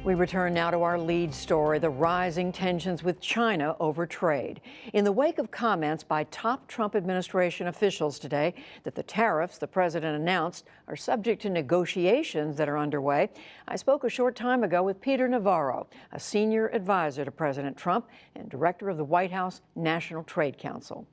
We return now to our lead story, the rising tensions with China over trade. In the wake of comments by top Trump administration officials today that the tariffs the president announced are subject to negotiations that are underway, I spoke a short time ago with Peter Navarro, a senior advisor to President Trump and director of the White House National Trade Council.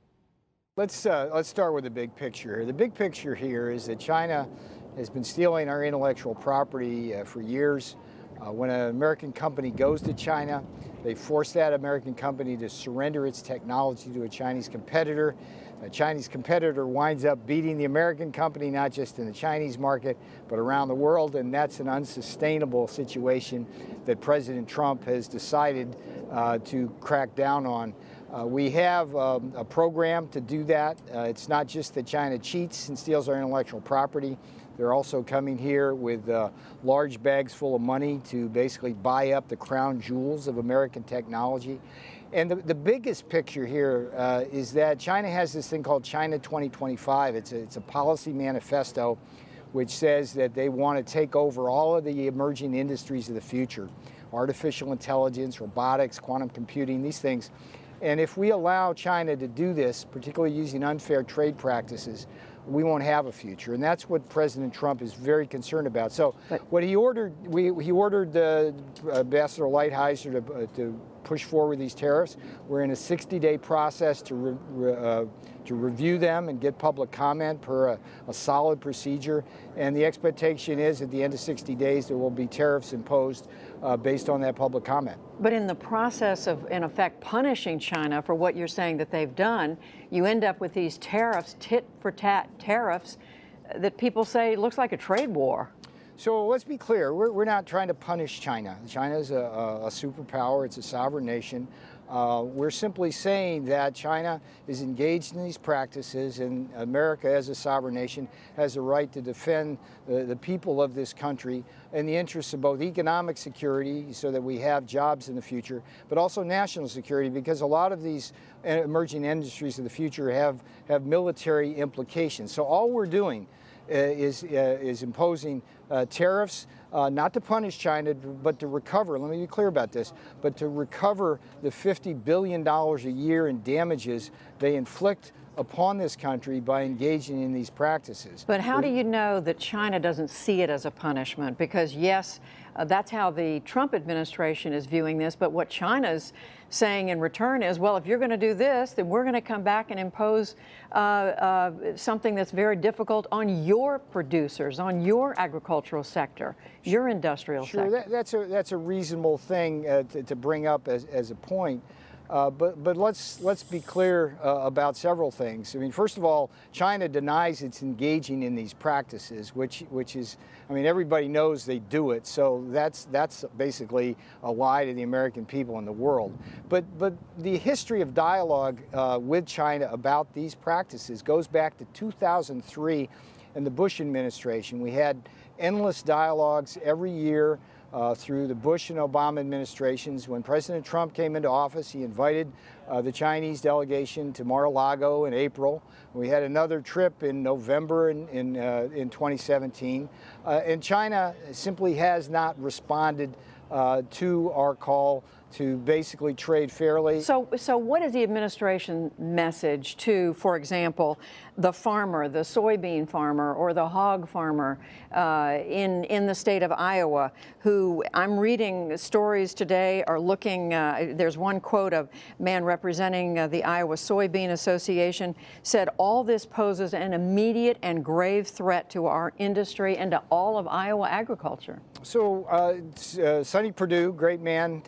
Let's start with the big picture here. The big picture here is that China has been stealing our intellectual property for years. When an American company goes to China, they force that American company to surrender its technology to a Chinese competitor. A Chinese competitor winds up beating the American company, not just in the Chinese market, but around the world, and that's an unsustainable situation that President Trump has decided to crack down on. We have a program to do that. It's not just that China cheats and steals our intellectual property. They're also coming here with large bags full of money to basically buy up the crown jewels of American technology. And the biggest picture here is that China has this thing called China 2025. It's a policy manifesto which says that they want to take over all of the emerging industries of the future, artificial intelligence, robotics, quantum computing, these things. And if we allow China to do this, particularly using unfair trade practices, we won't have a future, and that's what President Trump is very concerned about. So, what he ordered, he ordered Ambassador Lighthizer to push forward these tariffs. We're in a 60-day process to review them and get public comment per a solid procedure. And the expectation is at the end of 60 days there will be tariffs imposed based on that public comment. But in the process of, in effect, punishing China for what you're saying that they've done, you end up with these tariffs, tit-for-tat tariffs, that people say looks like a trade war. So let's be clear, we're not trying to punish China. China is a superpower, it's a sovereign nation. We're simply saying that China is engaged in these practices, and America as a sovereign nation has a right to defend the people of this country in the interests of both economic security so that we have jobs in the future, but also national security, because a lot of these emerging industries of the future have military implications. So all we're doing is imposing tariffs, not to punish China, but to recover, let me be clear about this, but to recover the $50 billion a year in damages they inflict upon this country by engaging in these practices. But how do you know that China doesn't see it as a punishment? Because yes, that's how the Trump administration is viewing this, but what China's saying in return is, well, if you're going to do this, then we're going to come back and impose something that's very difficult on your producers, on your agricultural sector, your industrial sector. That's a reasonable thing to bring up as a point. But let's be clear about several things. I mean, first of all, China denies it's engaging in these practices, which is, I mean, everybody knows they do it. So that's basically a lie to the American people and the world. But the history of dialogue with China about these practices goes back to 2003 and the Bush administration. We had endless dialogues every year through the Bush and Obama administrations. When President Trump came into office, he invited the Chinese delegation to Mar-a-Lago in April. We had another trip in November in 2017. And China simply has not responded to our call to basically trade fairly. So what is the administration message to, for example, the farmer, the soybean farmer or the hog farmer in the state of Iowa, who I'm reading stories today are looking, there's one quote of man representing the Iowa Soybean Association said, all this poses an immediate and grave threat to our industry and to all of Iowa agriculture. So Sonny Perdue, great man,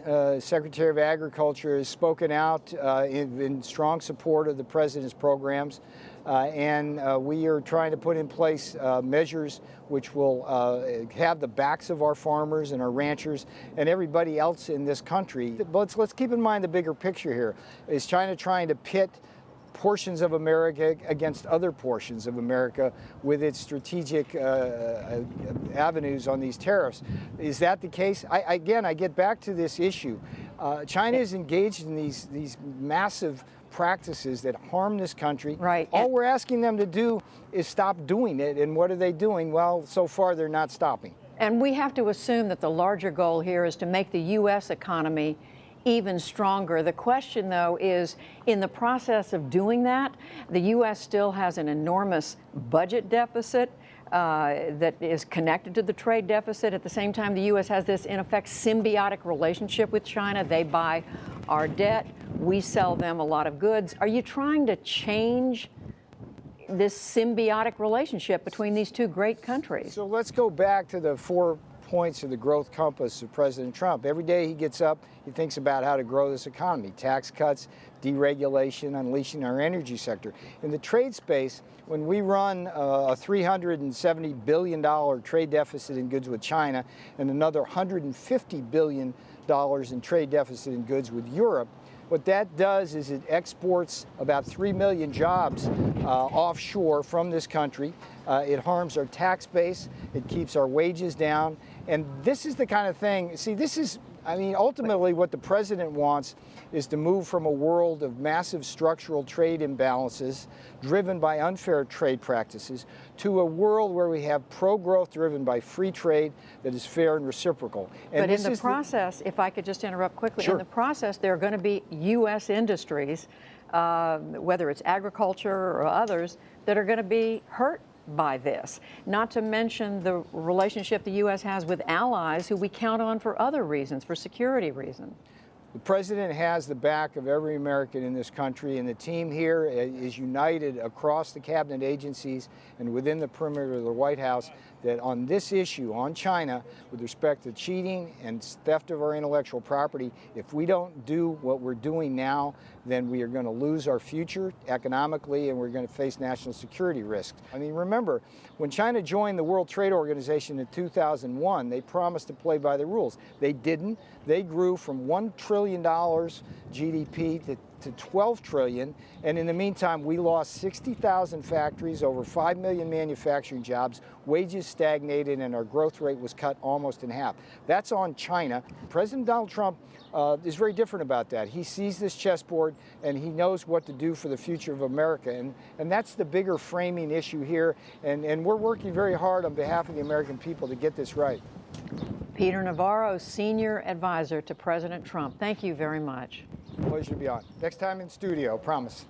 Secretary of Agriculture, has spoken out in strong support of the president's programs, and we are trying to put in place measures which will have the backs of our farmers and our ranchers and everybody else in this country. But let's keep in mind the bigger picture here. Is China trying to pit portions of America against other portions of America with its strategic avenues on these tariffs? Is that the case? Again, I get back to this issue. China is engaged in these massive practices that harm this country. Right. All we're asking them to do is stop doing it. And what are they doing? Well, so far they're not stopping. And we have to assume that the larger goal here is to make the U.S. economy even stronger. The question, though, is in the process of doing that, the U.S. still has an enormous budget deficit that is connected to the trade deficit. At the same time, the U.S. has this, in effect, symbiotic relationship with China. They buy our debt. We sell them a lot of goods. Are you trying to change this symbiotic relationship between these two great countries? So let's go back to the 4 points of the growth compass of President Trump. Every day he gets up, he thinks about how to grow this economy, tax cuts, deregulation, unleashing our energy sector. In the trade space, when we run a $370 billion trade deficit in goods with China and another $150 billion in trade deficit in goods with Europe, what that does is it exports about 3 million jobs offshore from this country. It harms our tax base. It keeps our wages down. And this is the kind of thing, see, this is, I mean, ultimately what the president wants is to move from a world of massive structural trade imbalances driven by unfair trade practices to a world where we have pro-growth driven by free trade that is fair and reciprocal. And but in the process, if I could just interrupt quickly, Sure. In the process, there are going to be U.S. industries, whether it's agriculture or others, that are going to be hurt by this, not to mention the relationship the U.S. has with allies who we count on for other reasons, for security reasons. The president has the back of every American in this country, and the team here is united across the cabinet agencies and within the perimeter of the White House that on this issue, on China, with respect to cheating and theft of our intellectual property, if we don't do what we're doing now, then we are going to lose our future economically and we're going to face national security risks. I mean, remember, when China joined the World Trade Organization in 2001, they promised to play by the rules. They didn't. They grew from $1 trillion GDP to 12 trillion, and in the meantime we lost 60,000 factories, over 5 million manufacturing jobs, wages stagnated, and our growth rate was cut almost in half. That's on China. President Donald Trump is very different about that. He sees this chessboard and he knows what to do for the future of America, and that's the bigger framing issue here, and we're working very hard on behalf of the American people to get this right. Peter Navarro, Senior Advisor to President Trump. Thank you very much. Pleasure to be on. Next time in studio, promise.